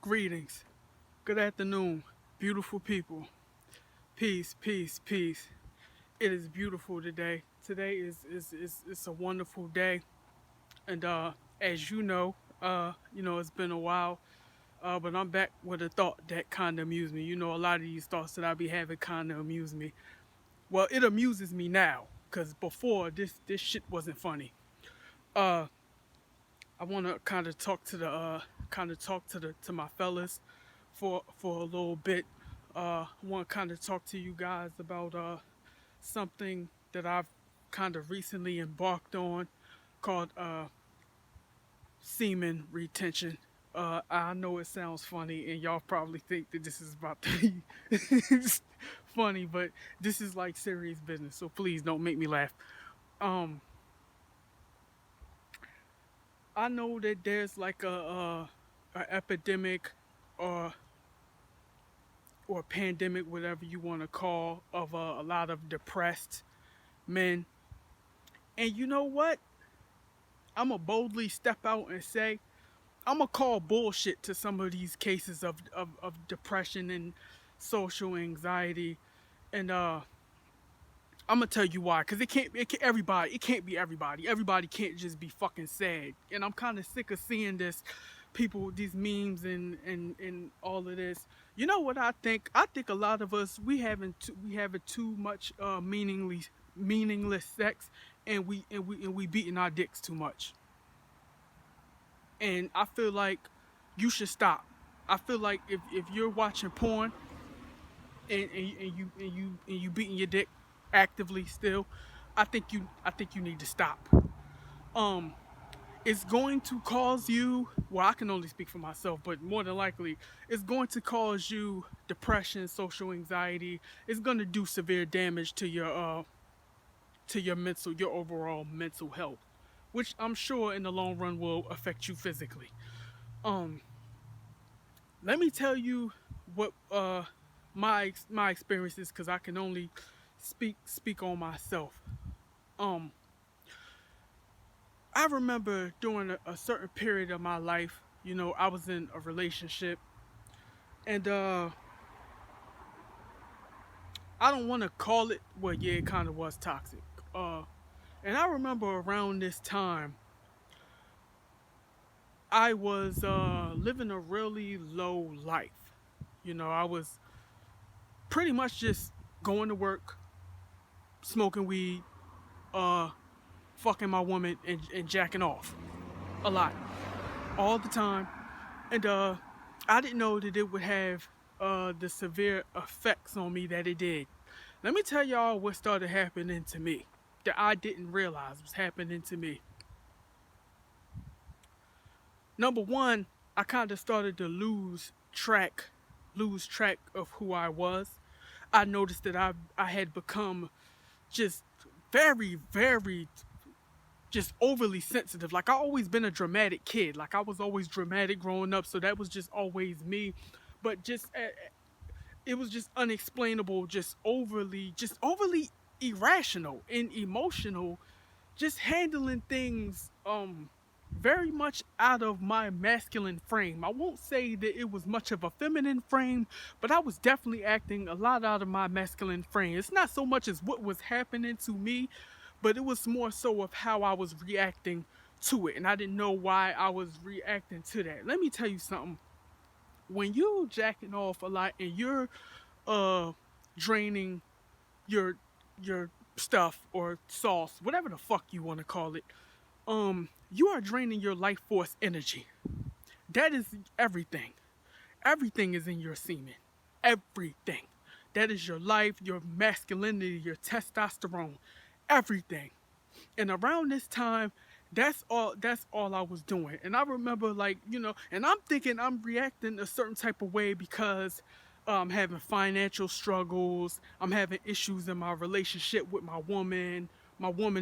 Greetings. Good afternoon, beautiful people. Peace, peace, peace. It is beautiful today. Today is it's a wonderful day, and as it's been a while, but I'm back with a thought that kind of amused me. A lot of these thoughts that I be having kind of amuse me. Well, it amuses me now, cause before this shit wasn't funny. Uh, I want to kind of talk to my fellas for a little bit. I want to kind of talk to you guys about something that I've kind of recently embarked on called semen retention. I know it sounds funny, and y'all probably think that this is about to be funny, but this is like serious business. So please don't make me laugh. Um, I know that there's like a epidemic or or pandemic, whatever you want to call, of a lot of depressed men. And you know what? I'm gonna boldly step out and say I'm gonna call bullshit to some of these cases of depression and social anxiety. And I'm gonna tell you why, because it can't be everybody. Everybody can't just be fucking sad. And I'm kind of sick of seeing this, people, these memes and all of this. You know what I think? I think a lot of us we having too much meaningless sex, and we beating our dicks too much. And I feel like you should stop. I feel like if you're watching porn and you beating your dick actively still, I think you need to stop. Um, it's going to cause you. Well, I can only speak for myself, but more than likely, it's going to cause you depression, social anxiety. It's going to do severe damage to your overall mental health, which I'm sure in the long run will affect you physically. Um, Let me tell you what my experience is, because I can only speak on myself. Um, I remember during a certain period of my life, I was in a relationship, and I don't want to call it. Well, yeah, it kind of was toxic. Uh, and I remember around this time, I was living a really low life. I was pretty much just going to work, smoking weed, uh, fucking my woman, and jacking off a lot, all the time. And I didn't know that it would have the severe effects on me that it did. Let me tell y'all what started happening to me that I didn't realize was happening to me. Number one, I kind of started to lose track of who I was. I noticed that I had become just very just overly sensitive. Like, I always been a dramatic kid. Like, I was always dramatic growing up, so that was just always me. But just it was just unexplainable, just overly irrational and emotional, just handling things very much out of my masculine frame. I won't say that it was much of a feminine frame, but I was definitely acting a lot out of my masculine frame. It's not so much as what was happening to me, but it was more so of how I was reacting to it, and I didn't know why I was reacting to that. Let me tell you something. When you jacking off a lot and you're uh draining your your stuff or sauce, whatever the fuck you want to call it, you are draining your life force energy. That is everything. Everything is in your semen. Everything. That is your life, your masculinity, your testosterone, everything. And around this time, that's all I was doing. And I remember, like, and I'm thinking I'm reacting a certain type of way because I'm having financial struggles, I'm having issues in my relationship with my woman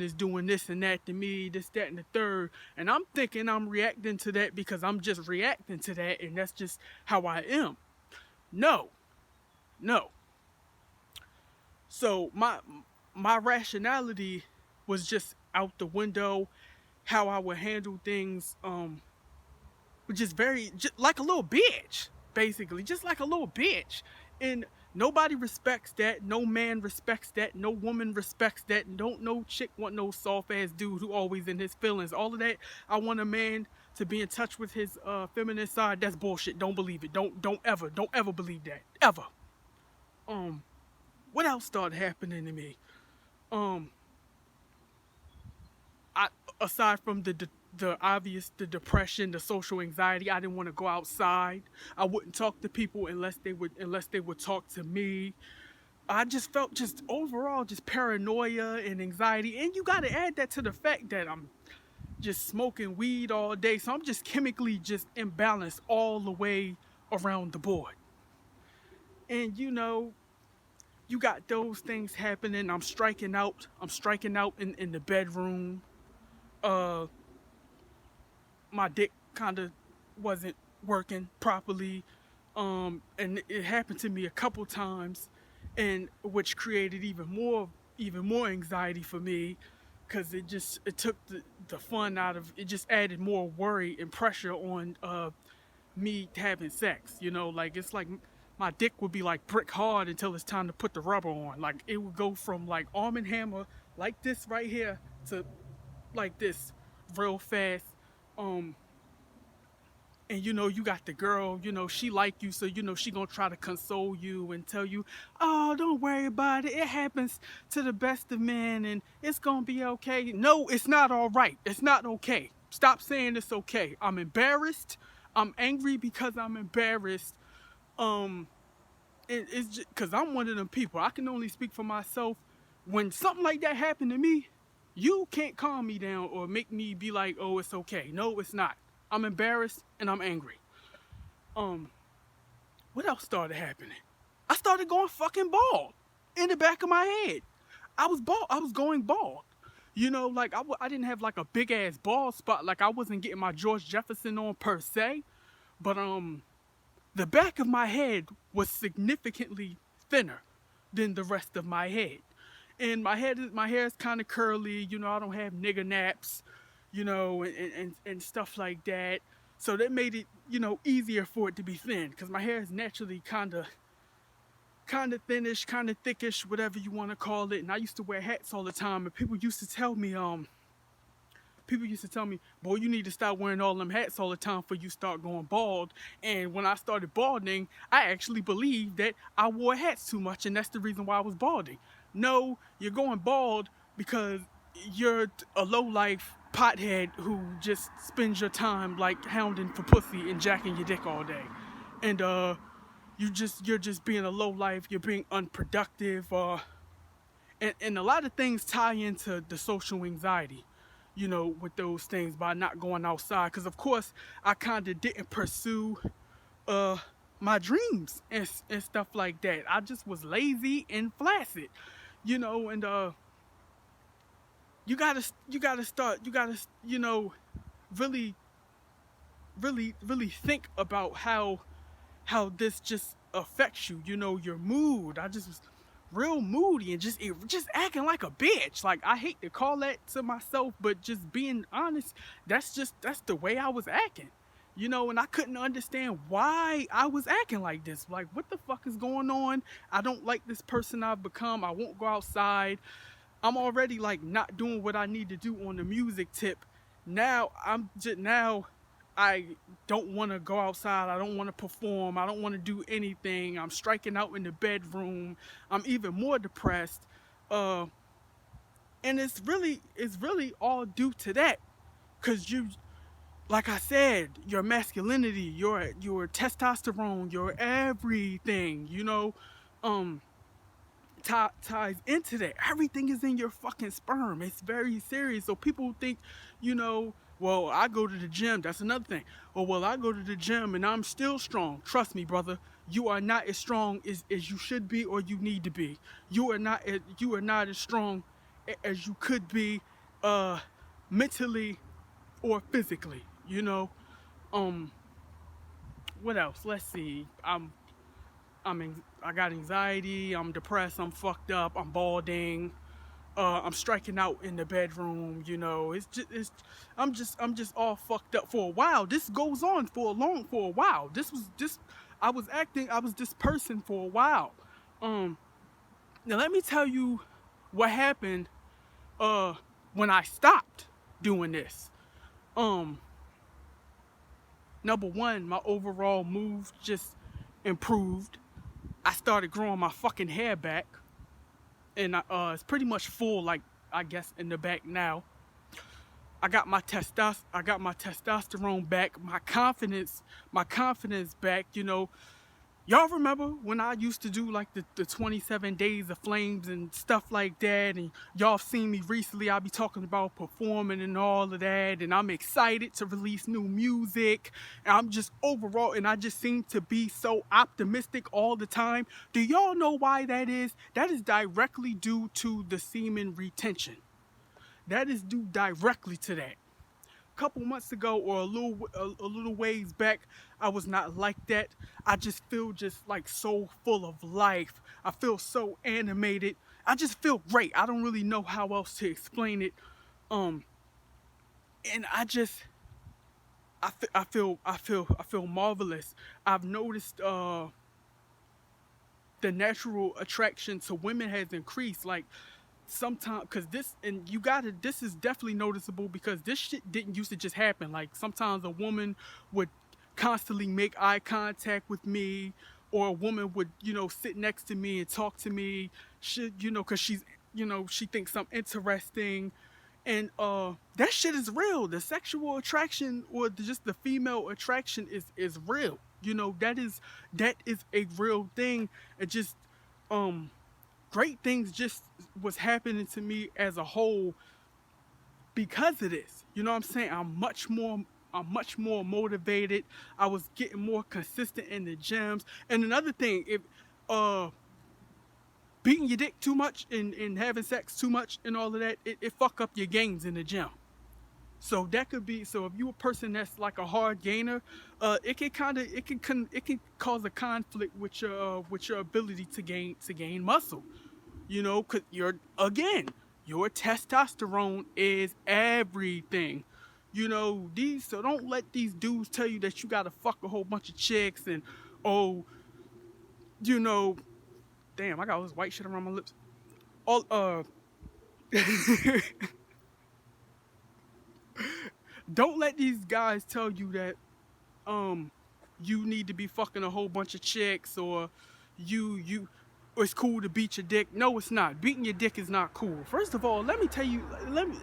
is doing this and that to me, this, that, and the third. And I'm thinking I'm reacting to that because I'm just reacting to that, and that's just how I am. No, no. So my rationality was just out the window. How I would handle things just like a little bitch, basically, just like a little bitch. And nobody respects that. No man respects that. No woman respects that. Don't no chick want no soft ass dude who always in his feelings. All of that. I want a man to be in touch with his feminine side. That's bullshit. Don't believe it. Don't ever believe that ever. Um, what else started happening to me? Um, I aside from the obvious, the depression, the social anxiety, I didn't want to go outside. I wouldn't talk to people unless they would talk to me. I just felt just overall just paranoia and anxiety, and you got to add that to the fact that I'm just smoking weed all day, so I'm just chemically just imbalanced all the way around the board. And you got those things happening. I'm striking out. I'm striking out in the bedroom. Uh, my dick kind of wasn't working properly, and it happened to me a couple times, and which created even more anxiety for me, because it took the fun out of it, just added more worry and pressure on me having sex. Like it's like my dick would be like brick hard until it's time to put the rubber on. Like it would go from like Arm and Hammer like this right here to like this real fast. um and you got the girl, she like you, so she gonna try to console you and tell you, oh, don't worry about it, it happens to the best of men and it's gonna be okay. No, it's not all right. It's not okay. Stop saying it's okay. I'm embarrassed. I'm angry because I'm embarrassed. um it's just because I'm one of them people. I can only speak for myself. When something like that happened to me, you can't calm me down or make me be like, oh, it's okay. No, it's not. I'm embarrassed and I'm angry. Um, what else started happening? I started going fucking bald in the back of my head. I was bald. I was going bald. Like I didn't have like a big ass bald spot. Like I wasn't getting my George Jefferson on per se, but the back of my head was significantly thinner than the rest of my head. And my hair is kind of curly. I don't have nigger naps, and stuff like that. So that made it, easier for it to be thin, because my hair is naturally kind of thinnish, kind of thickish, whatever you want to call it. And I used to wear hats all the time, and people used to tell me, boy, you need to stop wearing all them hats all the time before you start going bald. And when I started balding, I actually believed that I wore hats too much, and that's the reason why I was balding. No, you're going bald because you're a low-life pothead who just spends your time like hounding for pussy and jacking your dick all day. And you're just being a low life, you're being unproductive, and a lot of things tie into the social anxiety, with those things, by not going outside. Because of course I kind of didn't pursue uh my dreams and stuff like that. I just was lazy and flaccid, and you gotta really really think about how this just affects you, your mood. I just was real moody and just acting like a bitch. Like, I hate to call that to myself, but just being honest, that's the way I was acting. And I couldn't understand why I was acting like this. Like, what the fuck is going on? I don't like this person I've become. I won't go outside. I'm already like not doing what I need to do on the music tip. Now I don't want to go outside. I don't want to perform. I don't want to do anything. I'm striking out in the bedroom. I'm even more depressed. Uh, and it's really all due to that. Cause like I said, your masculinity, your testosterone, your everything, um, ties into that. Everything is in your fucking sperm. It's very serious. So people think, well, I go to the gym. That's another thing. Or, well, I go to the gym and I'm still strong. Trust me, brother. You are not as strong as you should be or you need to be. You are not as strong as you could be, mentally or physically. Um, what else? Let's see. I got anxiety. I'm depressed. I'm fucked up. I'm balding. I'm striking out in the bedroom, you know. I'm just all fucked up for a while. This goes on for a while. I was this person for a while. Um, Now let me tell you what happened uh when I stopped doing this. Um, Number one, my overall mood just improved. I started growing my fucking hair back, and it's pretty much full, like I guess in the back now. I got my testosterone back, my confidence back. You know, y'all remember when I used to do like the 27 days of flames and stuff like that, and y'all seen me recently, I be talking about performing and all of that, and I'm excited to release new music, and I'm just overall, and I just seem to be so optimistic all the time. Do y'all know why that is? That is directly due to the semen retention. That is due directly to that. Couple months ago or a little ways back, I was not like that. I just feel just like so full of life. I feel so animated. I just feel great. I don't really know how else to explain it. Um, and I feel marvelous. I've noticed the natural attraction to women has increased. Like sometimes, because this is definitely noticeable because this shit didn't used to just happen. Like sometimes a woman would constantly make eye contact with me, or a woman would, sit next to me and talk to me, because she thinks I'm interesting. And that shit is real. The sexual attraction, or just the female attraction, is real. That is a real thing. It just great things just was happening to me as a whole because of this. You know what I'm saying? I'm much more motivated. I was getting more consistent in the gyms. And another thing, if uh beating your dick too much and having sex too much and all of that, it fuck up your gains in the gym. So that could be, so if you a person that's like a hard gainer, it can cause a conflict with your ability to gain muscle. Because your testosterone is everything. So don't let these dudes tell you that you gotta fuck a whole bunch of chicks and, oh, you know, damn, I got all this white shit around my lips. All Don't let these guys tell you that um you need to be fucking a whole bunch of chicks, or you it's cool to beat your dick. No, it's not. Beating your dick is not cool. First of all, let me tell you, let me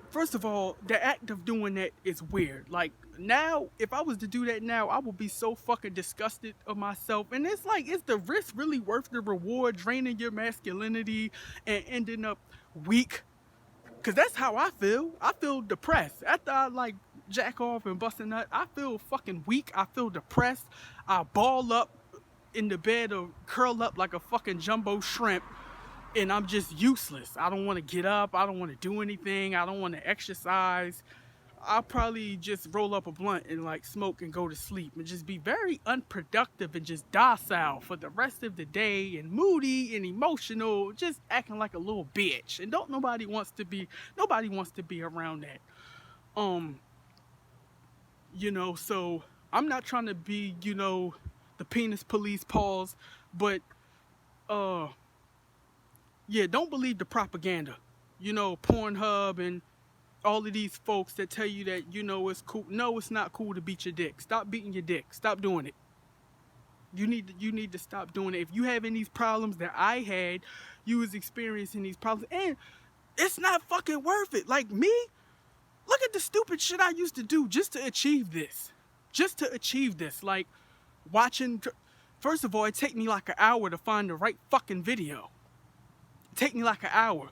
first of all, the act of doing that is weird. Like now, if I was to do that now, I would be so fucking disgusted of myself. And it's like, is the risk really worth the reward? Draining your masculinity and ending up weak. Cause that's how I feel. I feel depressed after I like jack off and bust a nut. I feel fucking weak. I feel depressed. I ball up in the bed or curl up like a fucking jumbo shrimp, and I'm just useless. I don't want to get up. I don't want to do anything. I don't want to exercise. I'll probably just roll up a blunt and like smoke and go to sleep and just be very unproductive and just docile for the rest of the day, and moody and emotional, just acting like a little bitch. And don't nobody wants to be around that. Um, so I'm not trying to be, the penis police pause, but uh yeah, don't believe the propaganda. Pornhub and all of these folks that tell you that it's cool. No, it's not cool to beat your dick. Stop beating your dick. Stop doing it. You need to stop doing it. If you having these problems that I had, you was experiencing these problems, and it's not fucking worth it. Like me, look at the stupid shit I used to do just to achieve this. Just to achieve this. Like watching. First of all, it take me like an hour to find the right fucking video. It take me like an hour.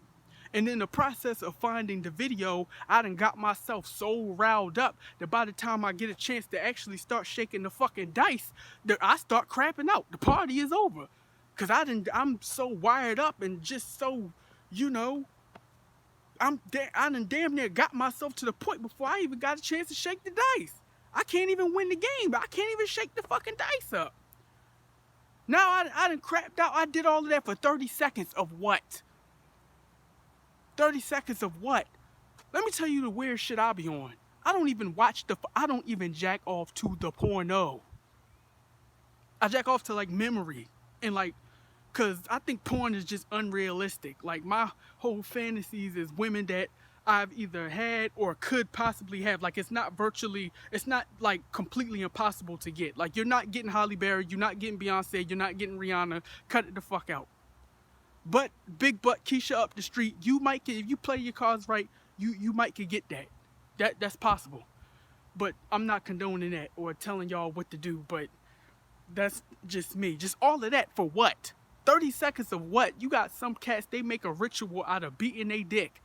And in the process of finding the video, I done got myself so riled up that by the time I get a chance to actually start shaking the fucking dice, that I start crapping out. The party is over. Cause I'm so wired up and just so, you know, I done damn near got myself to the point before I even got a chance to shake the dice. I can't even win the game, but I can't even shake the fucking dice up. Now I done crapped out. I did all of that for 30 seconds of what? 30 seconds of what? Let me tell you the weird shit I be on. I don't even watch I don't even jack off to the porno. I jack off to like memory and like, cause I think porn is just unrealistic. Like my whole fantasies is women that I've either had or could possibly have. Like it's not like completely impossible to get. Like you're not getting Halle Berry, you're not getting Beyonce, you're not getting Rihanna. Cut it the fuck out. But big butt Keisha up the street, you might get, if you play your cards right, you might could get that. That's possible. But I'm not condoning that or telling y'all what to do. But that's just me. Just all of that for what? 30 seconds of what? You got some cats, they make a ritual out of beating they dick.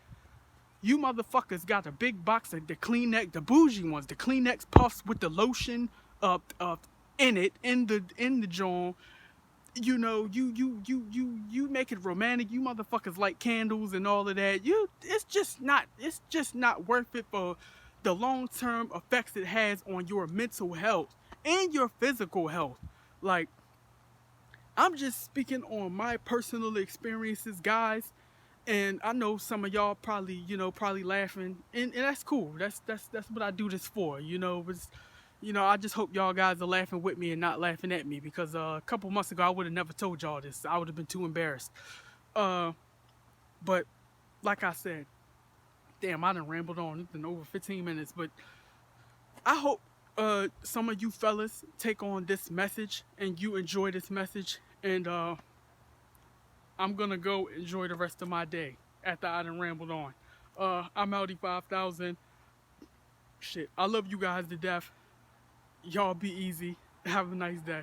You motherfuckers got a big box of the Kleenex, the bougie ones, the Kleenex puffs with the lotion in it, in the joint. You know, you make it romantic. You motherfuckers like candles and all of that. It's just not worth it for the long-term effects it has on your mental health and your physical health. Like, I'm just speaking on my personal experiences, guys. And I know some of y'all probably, probably laughing, and that's cool. That's what I do this for. I just hope y'all guys are laughing with me and not laughing at me, because a couple months ago I would have never told y'all this. I would have been too embarrassed. But like I said, damn, I done rambled on. It's been over 15 minutes, but I hope some of you fellas take on this message and you enjoy this message. And I'm gonna go enjoy the rest of my day after I done rambled on. I'm Audi 5000. Shit, I love you guys to death. Y'all be easy. Have a nice day.